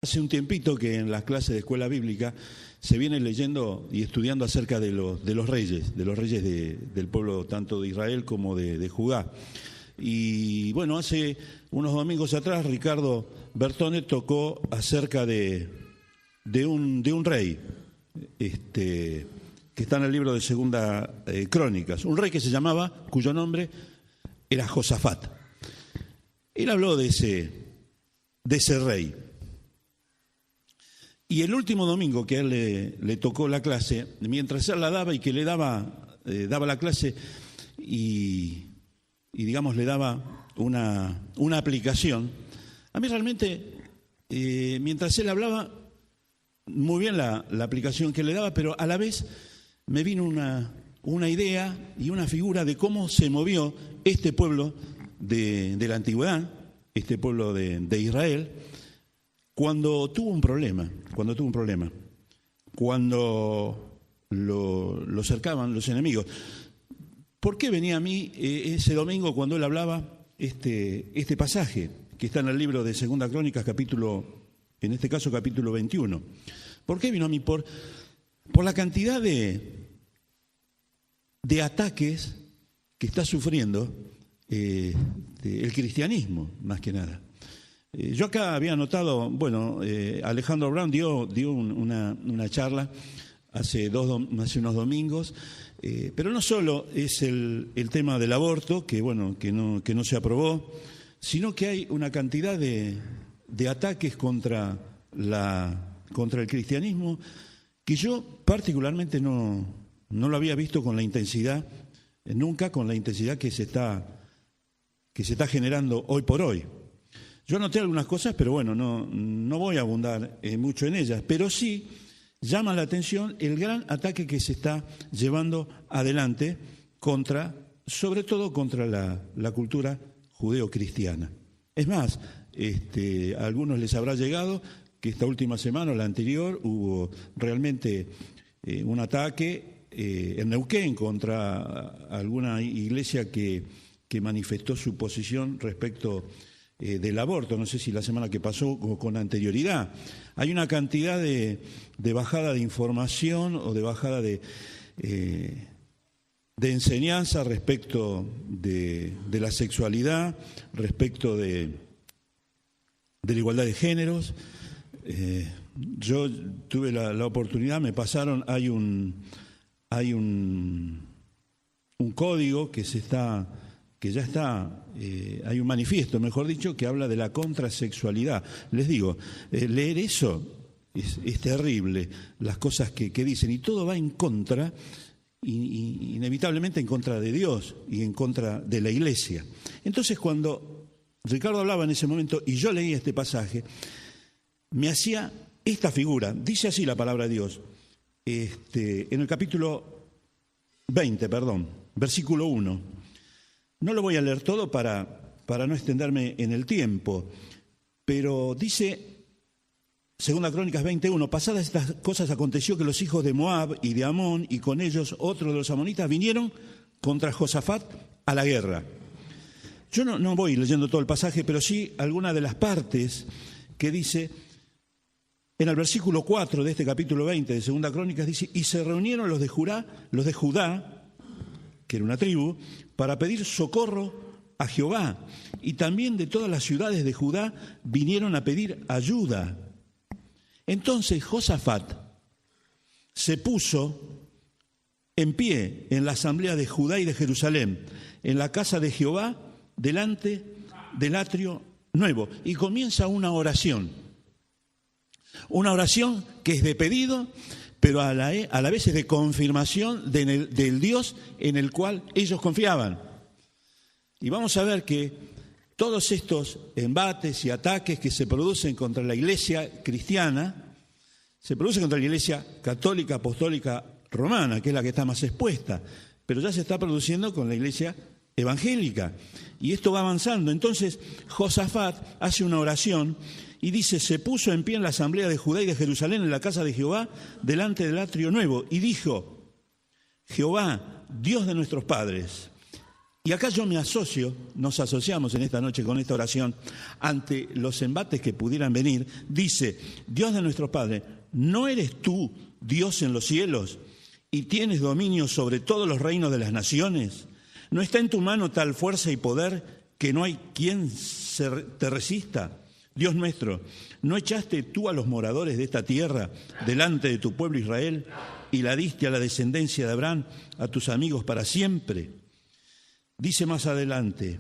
Hace un tiempito que en las clases de escuela bíblica se viene leyendo y estudiando acerca de los reyes del pueblo tanto de Israel como de Judá. Y bueno, hace unos domingos atrás Ricardo Bertone tocó acerca de un rey que está en el libro de Segunda Crónicas, un rey que se llamaba, cuyo nombre era Josafat. Él habló de ese rey. Y el último domingo que a él le tocó la clase, mientras él la daba y que le daba la clase y digamos le daba una aplicación, a mí realmente, mientras él hablaba, muy bien la aplicación que le daba, pero a la vez me vino una idea y una figura de cómo se movió este pueblo de la antigüedad, este pueblo de Israel, cuando tuvo un problema, cuando lo cercaban los enemigos. ¿Por qué venía a mí ese domingo cuando él hablaba este pasaje que está en el libro de Segunda Crónicas, en este caso capítulo 21? ¿Por qué vino a mí? Por la cantidad de ataques que está sufriendo el cristianismo, más que nada. Yo acá había notado, Alejandro Brown dio una charla hace unos domingos, pero no solo es el tema del aborto, que no se aprobó, sino que hay una cantidad de ataques contra el cristianismo que yo particularmente no lo había visto con la intensidad, nunca con la intensidad que se está generando hoy por hoy. Yo noté algunas cosas, pero no voy a abundar mucho en ellas, pero sí llama la atención el gran ataque que se está llevando adelante sobre todo contra la cultura judeo-cristiana. Es más, a algunos les habrá llegado que esta última semana o la anterior hubo realmente un ataque en Neuquén contra alguna iglesia que manifestó su posición respecto del aborto, no sé si la semana que pasó o con anterioridad. Hay una cantidad de bajada de información o de bajada de enseñanza respecto de la sexualidad, respecto de la igualdad de géneros. Yo tuve la oportunidad, me pasaron, hay un código hay un manifiesto, mejor dicho, que habla de la contrasexualidad. Les digo, leer eso es terrible, las cosas que dicen, y todo va en contra, inevitablemente en contra de Dios y en contra de la Iglesia. Entonces, cuando Ricardo hablaba en ese momento y yo leía este pasaje, me hacía esta figura. Dice así la palabra de Dios, en el capítulo 20, versículo 1. No lo voy a leer todo para no extenderme en el tiempo, pero dice, Segunda Crónicas 21, pasadas estas cosas aconteció que los hijos de Moab y de Amón y con ellos otros de los amonitas vinieron contra Josafat a la guerra. Yo no voy leyendo todo el pasaje, pero sí algunas de las partes que dice, en el versículo 4 de este capítulo 20 de Segunda Crónicas dice, y se reunieron los de Judá, que era una tribu, para pedir socorro a Jehová. Y también de todas las ciudades de Judá vinieron a pedir ayuda. Entonces Josafat se puso en pie en la asamblea de Judá y de Jerusalén, en la casa de Jehová, delante del atrio nuevo, y comienza una oración que es de pedido, pero a la vez es de confirmación del Dios en el cual ellos confiaban. Y vamos a ver que todos estos embates y ataques que se producen contra la iglesia cristiana, se producen contra la iglesia católica, apostólica, romana, que es la que está más expuesta, pero ya se está produciendo con la iglesia evangélica. Y esto va avanzando. Entonces Josafat hace una oración y dice, se puso en pie en la asamblea de Judá y de Jerusalén, en la casa de Jehová, delante del atrio nuevo, y dijo, Jehová, Dios de nuestros padres, Y acá yo nos asociamos en esta noche con esta oración ante los embates que pudieran venir. Dice, Dios de nuestros padres, ¿no eres tú Dios en los cielos y tienes dominio sobre todos los reinos de las naciones? ¿No está en tu mano tal fuerza y poder que no hay quien te resista? Dios nuestro, ¿no echaste tú a los moradores de esta tierra delante de tu pueblo Israel y la diste a la descendencia de Abraham, a tus amigos para siempre? Dice más adelante,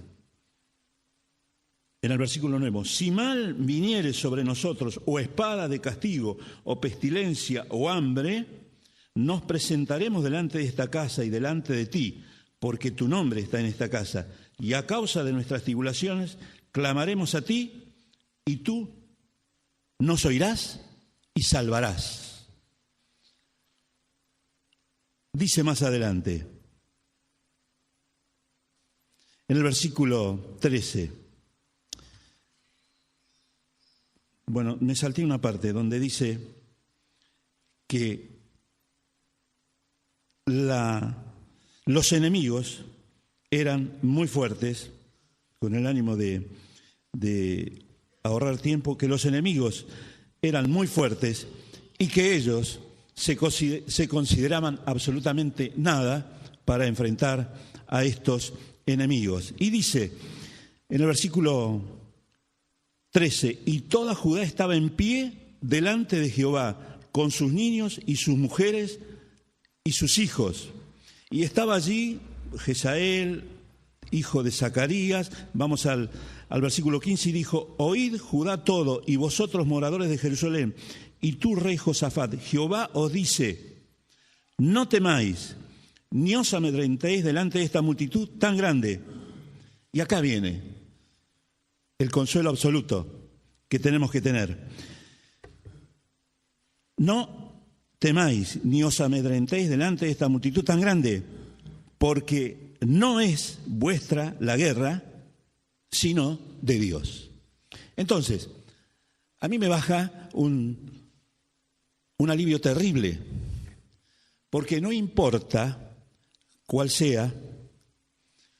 en el versículo 9, si mal viniere sobre nosotros, o espada de castigo, o pestilencia, o hambre, nos presentaremos delante de esta casa y delante de ti, porque tu nombre está en esta casa, y a causa de nuestras tribulaciones, clamaremos a ti, y tú nos oirás y salvarás. Dice más adelante, en el versículo 13, bueno, me salté una parte donde dice que los enemigos eran muy fuertes, con el ánimo de ahorrar tiempo, que los enemigos eran muy fuertes y que ellos se consideraban absolutamente nada para enfrentar a estos enemigos. Y dice en el versículo 13, y toda Judá estaba en pie delante de Jehová, con sus niños y sus mujeres y sus hijos. Y estaba allí Jezael, hijo de Zacarías, vamos al versículo 15, y dijo, oíd Judá todo, y vosotros moradores de Jerusalén, y tú rey Josafat, Jehová os dice, no temáis, ni os amedrentéis delante de esta multitud tan grande. Y acá viene el consuelo absoluto que tenemos que tener. No temáis, ni os amedrentéis delante de esta multitud tan grande, porque no es vuestra la guerra, sino de Dios. Entonces, a mí me baja un alivio terrible, porque no importa cuál sea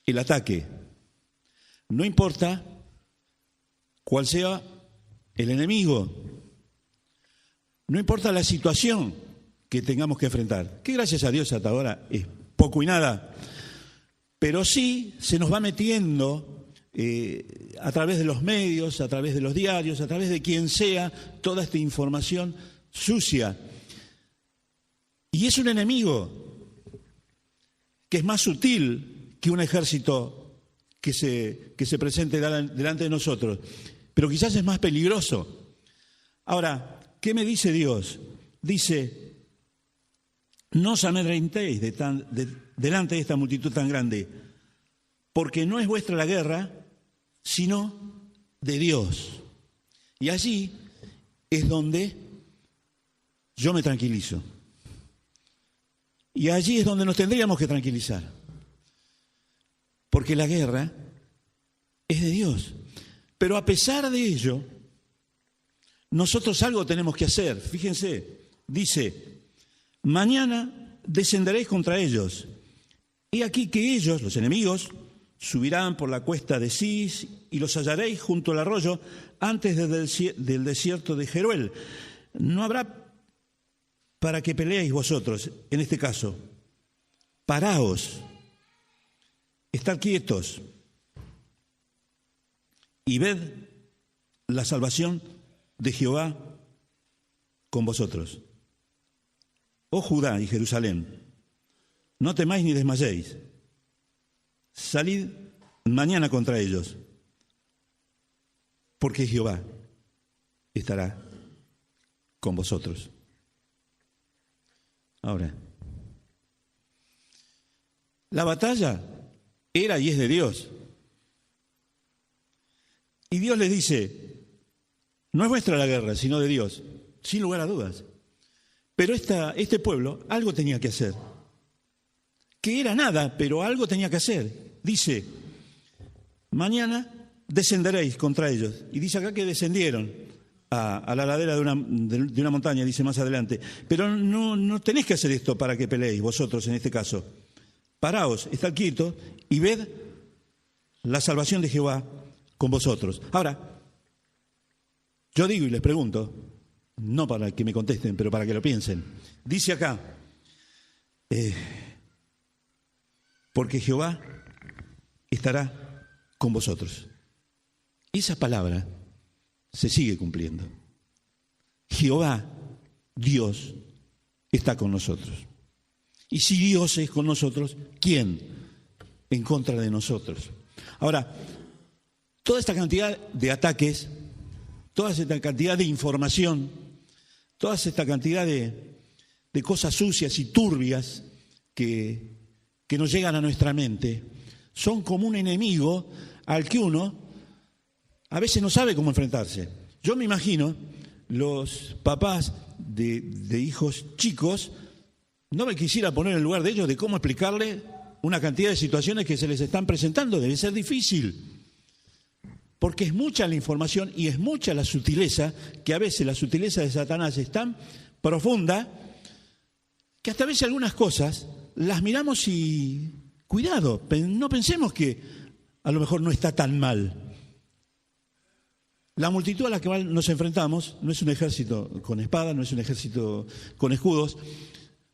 el ataque, no importa cuál sea el enemigo, no importa la situación que tengamos que enfrentar, que gracias a Dios hasta ahora es poco y nada, pero sí se nos va metiendo a través de los medios, a través de los diarios, a través de quien sea, toda esta información sucia. Y es un enemigo que es más sutil que un ejército que se presente delante de nosotros, pero quizás es más peligroso. Ahora, ¿qué me dice Dios? Dice, no os amedrentéis delante de esta multitud tan grande, porque no es vuestra la guerra, sino de Dios. Y allí es donde yo me tranquilizo. Y allí es donde nos tendríamos que tranquilizar. Porque la guerra es de Dios. Pero a pesar de ello, nosotros algo tenemos que hacer. Fíjense, dice, mañana descenderéis contra ellos. He aquí que ellos, los enemigos, subirán por la cuesta de Cis y los hallaréis junto al arroyo antes del desierto de Jeruel. No habrá para que peleéis vosotros, en este caso. Paraos, estad quietos y ved la salvación de Jehová con vosotros. Oh Judá y Jerusalén, no temáis ni desmayéis. Salid mañana contra ellos, porque Jehová estará con vosotros. Ahora, la batalla era y es de Dios. Y Dios les dice, no es vuestra la guerra, sino de Dios, sin lugar a dudas. Pero este pueblo algo tenía que hacer, que era nada, pero algo tenía que hacer. Dice, mañana descenderéis contra ellos. Y dice acá que descendieron a la ladera de una montaña, dice más adelante. Pero no tenéis que hacer esto para que peleéis vosotros en este caso. Paraos, estad quietos y ved la salvación de Jehová con vosotros. Ahora, yo digo y les pregunto, no para que me contesten, pero para que lo piensen. Dice acá, porque Jehová estará con vosotros. Esa palabra se sigue cumpliendo. Jehová, Dios, está con nosotros. Y si Dios es con nosotros, ¿quién en contra de nosotros? Ahora, toda esta cantidad de ataques, toda esta cantidad de información, toda esta cantidad de cosas sucias y turbias que nos llegan a nuestra mente, son como un enemigo al que uno a veces no sabe cómo enfrentarse. Yo me imagino los papás de hijos chicos, no me quisiera poner en el lugar de ellos de cómo explicarle una cantidad de situaciones que se les están presentando. Debe ser difícil, porque es mucha la información y es mucha la sutileza, que a veces la sutileza de Satanás es tan profunda que hasta a veces algunas cosas las miramos y cuidado, no pensemos que a lo mejor no está tan mal. La multitud a la que nos enfrentamos no es un ejército con espada, no es un ejército con escudos,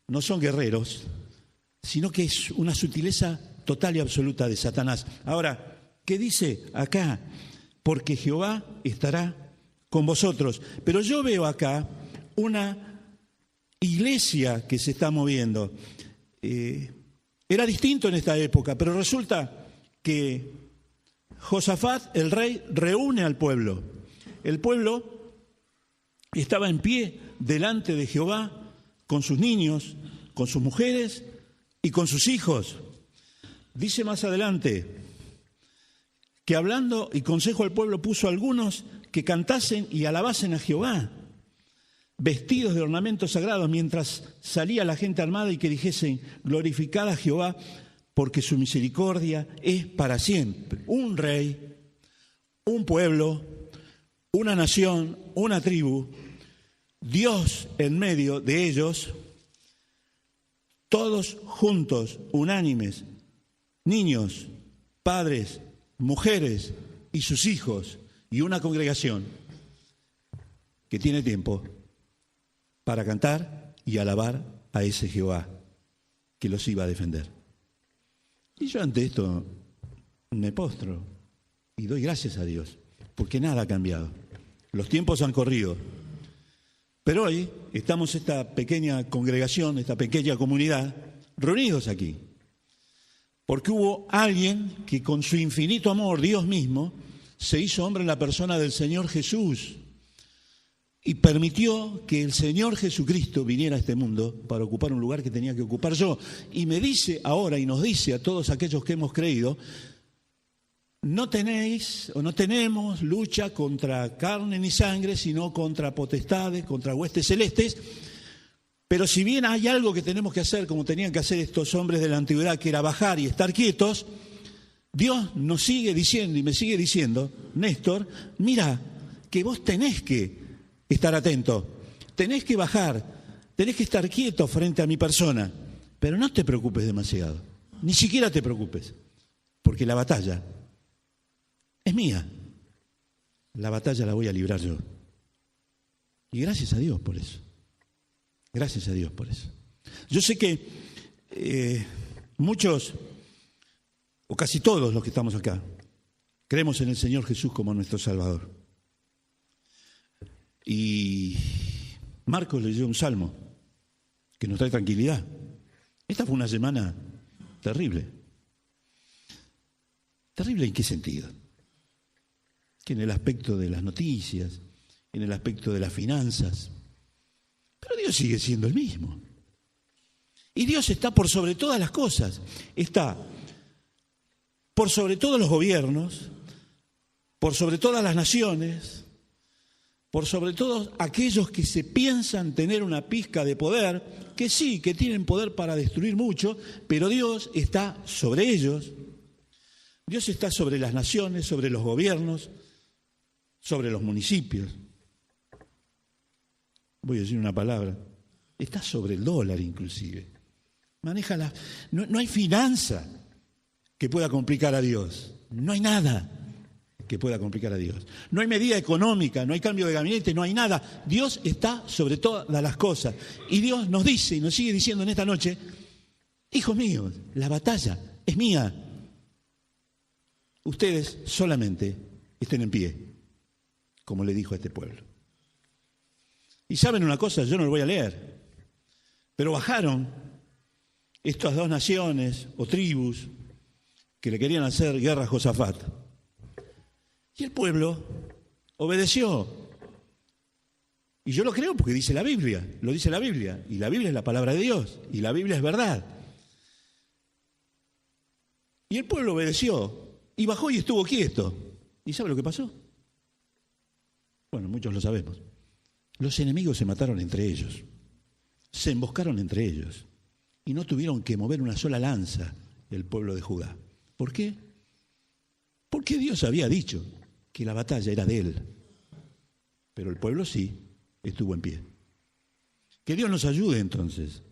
no son guerreros, sino que es una sutileza total y absoluta de Satanás. Ahora, ¿qué dice acá? Porque Jehová estará con vosotros. Pero yo veo acá una iglesia que se está moviendo. Era distinto en esta época, pero resulta que Josafat, el rey, reúne al pueblo. El pueblo estaba en pie delante de Jehová con sus niños, con sus mujeres y con sus hijos. Dice más adelante que hablando y consejo al pueblo puso a algunos que cantasen y alabasen a Jehová, vestidos de ornamentos sagrados, mientras salía la gente armada y que dijesen, glorificad a Jehová, porque su misericordia es para siempre. Un rey, un pueblo, una nación, una tribu, Dios en medio de ellos, todos juntos, unánimes, niños, padres, mujeres y sus hijos, y una congregación que tiene tiempo para cantar y alabar a ese Jehová que los iba a defender. Y yo ante esto me postro y doy gracias a Dios, porque nada ha cambiado. Los tiempos han corrido. Pero hoy estamos esta pequeña congregación, esta pequeña comunidad, reunidos aquí. Porque hubo alguien que con su infinito amor, Dios mismo, se hizo hombre en la persona del Señor Jesús y permitió que el Señor Jesucristo viniera a este mundo para ocupar un lugar que tenía que ocupar yo. Y me dice ahora y nos dice a todos aquellos que hemos creído, no tenéis o no tenemos lucha contra carne ni sangre, sino contra potestades, contra huestes celestes. Pero si bien hay algo que tenemos que hacer, como tenían que hacer estos hombres de la antigüedad, que era bajar y estar quietos, Dios nos sigue diciendo y me sigue diciendo, Néstor, mira, que vos tenés que estar atento, tenés que bajar, tenés que estar quieto frente a mi persona, pero no te preocupes demasiado, ni siquiera te preocupes, porque la batalla es mía, la batalla la voy a librar yo. Y gracias a Dios por eso. Gracias a Dios por eso. Yo sé que muchos, o casi todos los que estamos acá, creemos en el Señor Jesús como nuestro Salvador. Y Marcos leyó un salmo que nos trae tranquilidad. Esta fue una semana terrible. ¿Terrible en qué sentido? Que en el aspecto de las noticias, en el aspecto de las finanzas. Pero Dios sigue siendo el mismo. Y Dios está por sobre todas las cosas. Está por sobre todos los gobiernos, por sobre todas las naciones, por sobre todos aquellos que se piensan tener una pizca de poder, que sí, que tienen poder para destruir mucho, pero Dios está sobre ellos. Dios está sobre las naciones, sobre los gobiernos, sobre los municipios. Voy a decir una palabra. Está sobre el dólar inclusive. Maneja no hay finanza que pueda complicar a Dios. No hay nada que pueda complicar a Dios. No hay medida económica, no hay cambio de gabinete, no hay nada. Dios está sobre todas las cosas. Y Dios nos dice y nos sigue diciendo en esta noche, hijos míos, la batalla es mía. Ustedes solamente estén en pie, como le dijo a este pueblo. Y saben una cosa, yo no lo voy a leer, pero bajaron estas dos naciones o tribus que le querían hacer guerra a Josafat. Y el pueblo obedeció. Y yo lo creo porque dice la Biblia, lo dice la Biblia. Y la Biblia es la palabra de Dios, y la Biblia es verdad. Y el pueblo obedeció, y bajó y estuvo quieto. ¿Y sabe lo que pasó? Bueno, muchos lo sabemos. Los enemigos se mataron entre ellos, se emboscaron entre ellos, y no tuvieron que mover una sola lanza el pueblo de Judá. ¿Por qué? Porque Dios había dicho que la batalla era de él, pero el pueblo sí estuvo en pie. Que Dios nos ayude entonces,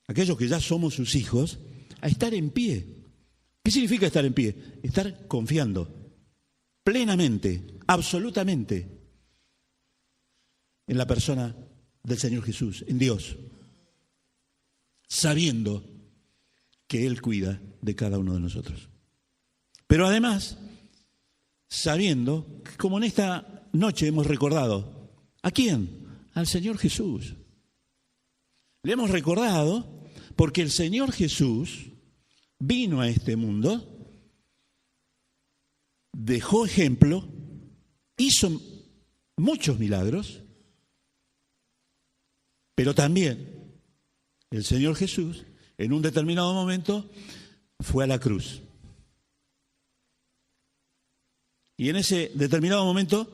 aquellos que ya somos sus hijos, a estar en pie. ¿Qué significa estar en pie? Estar confiando plenamente, absolutamente, en la persona del Señor Jesús, en Dios, sabiendo que Él cuida de cada uno de nosotros. Pero además, sabiendo que como en esta noche hemos recordado, ¿a quién? Al Señor Jesús. Le hemos recordado porque el Señor Jesús vino a este mundo, dejó ejemplo, hizo muchos milagros, pero también el Señor Jesús, en un determinado momento, fue a la cruz. Y en ese determinado momento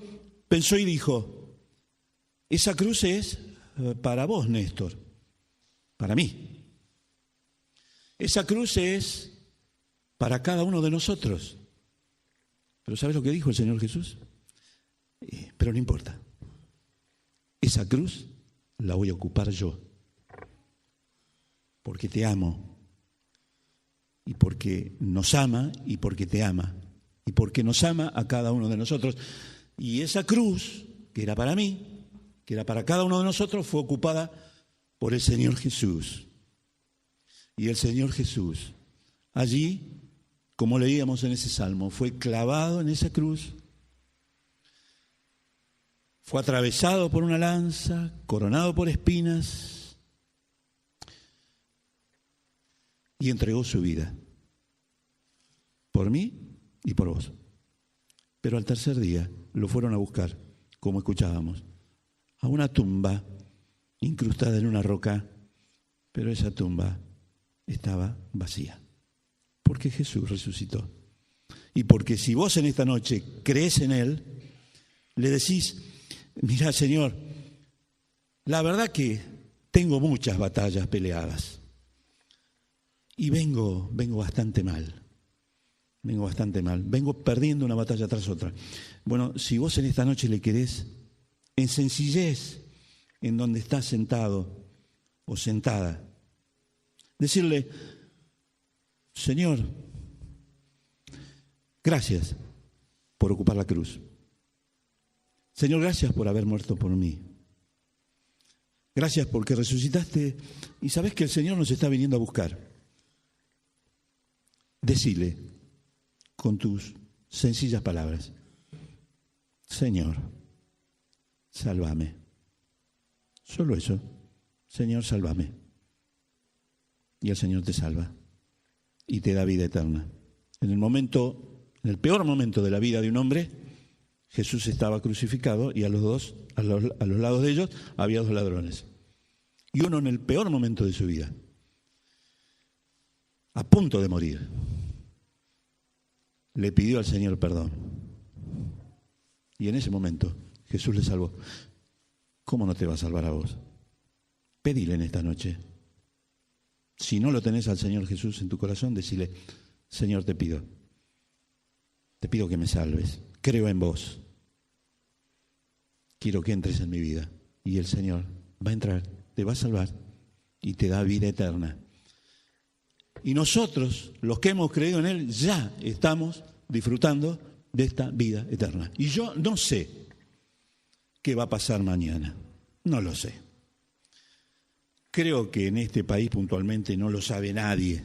pensó y dijo, esa cruz es para vos, Néstor, para mí. Esa cruz es para cada uno de nosotros. ¿Pero sabes lo que dijo el Señor Jesús? Pero no importa. Esa cruz la voy a ocupar yo, porque te amo, y porque nos ama, y porque te ama, y porque nos ama a cada uno de nosotros. Y esa cruz, que era para mí, que era para cada uno de nosotros, fue ocupada por el Señor Jesús. Y el Señor Jesús, allí, como leíamos en ese salmo, fue clavado en esa cruz, fue atravesado por una lanza, coronado por espinas, y entregó su vida por mí y por vos. Pero al tercer día lo fueron a buscar, como escuchábamos, a una tumba incrustada en una roca, pero esa tumba estaba vacía, porque Jesús resucitó. Y porque si vos en esta noche crees en Él, le decís, mirá, Señor, la verdad que tengo muchas batallas peleadas y vengo bastante mal. Vengo perdiendo una batalla tras otra. Bueno, si vos en esta noche le querés, en sencillez, en donde estás sentado o sentada, decirle, Señor, gracias por ocupar la cruz. Señor, gracias por haber muerto por mí. Gracias porque resucitaste y sabés que el Señor nos está viniendo a buscar. Decile con tus sencillas palabras, Señor, sálvame. Solo eso, Señor, sálvame. Y el Señor te salva y te da vida eterna. En el peor momento de la vida de un hombre, Jesús estaba crucificado y a los lados de ellos había dos ladrones. Y uno en el peor momento de su vida, a punto de morir, le pidió al Señor perdón. Y en ese momento Jesús le salvó. ¿Cómo no te va a salvar a vos? Pedile en esta noche. Si no lo tenés al Señor Jesús en tu corazón, decile, Señor, te pido que me salves. Creo en vos. Quiero que entres en mi vida. Y el Señor va a entrar, te va a salvar y te da vida eterna. Y nosotros, los que hemos creído en Él, ya estamos disfrutando de esta vida eterna. Y yo no sé qué va a pasar mañana, no lo sé. Creo que en este país puntualmente no lo sabe nadie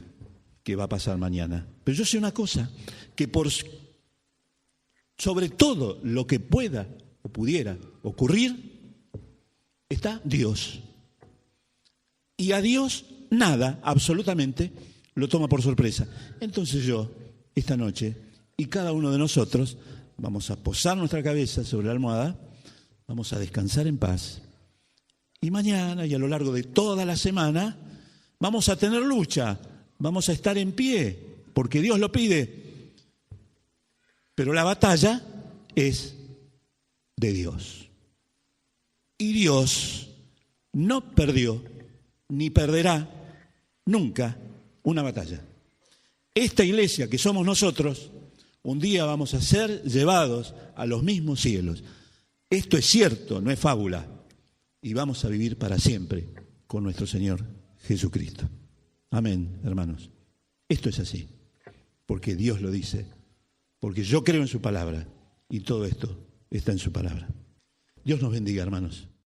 qué va a pasar mañana. Pero yo sé una cosa, que sobre todo lo que pueda o pudiera ocurrir, está Dios. Y a Dios nada, absolutamente, lo toma por sorpresa. Entonces yo, esta noche, y cada uno de nosotros, vamos a posar nuestra cabeza sobre la almohada, vamos a descansar en paz. Y mañana y a lo largo de toda la semana vamos a tener lucha, vamos a estar en pie, porque Dios lo pide. Pero la batalla es de Dios. Y Dios no perdió ni perderá nunca una batalla. Esta iglesia que somos nosotros, un día vamos a ser llevados a los mismos cielos. Esto es cierto, no es fábula. Y vamos a vivir para siempre con nuestro Señor Jesucristo. Amén, hermanos. Esto es así, porque Dios lo dice, porque yo creo en su palabra y todo esto está en su palabra. Dios nos bendiga, hermanos.